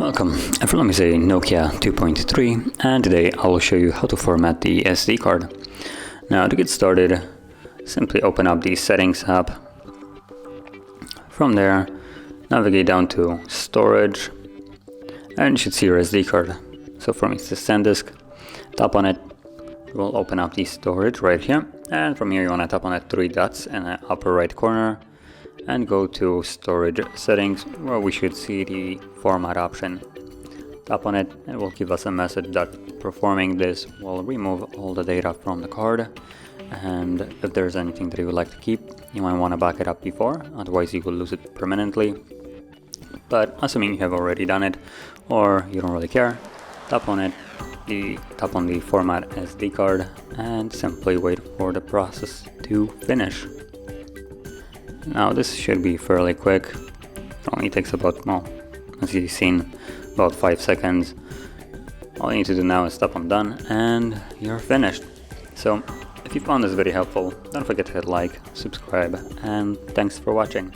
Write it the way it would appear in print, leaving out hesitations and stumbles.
Welcome, everyone is a NOKIA 2.3 and today I will show you how to format the SD card. Now to get started, simply open up the settings app. From there, navigate down to storage and you should see your SD card. So from it's the SanDisk, tap on it, it will open up the storage right here, and from here you want to tap on the three dots in the upper right corner and go to storage settings where we should see the format option. Tap on it and it will give us a message that performing this will remove all the data from the card, and if there's anything that you would like to keep, you might want to back it up before, otherwise you will lose it permanently. But assuming you have already done it or you don't really care, tap on it, tap on the format SD card and simply wait for the process to finish. Now this should be fairly quick. It only takes about, well, as you've seen, about 5 seconds. All you need to do now is tap on done and you're finished. So if you found this video helpful, don't forget to hit like, subscribe, and thanks for watching.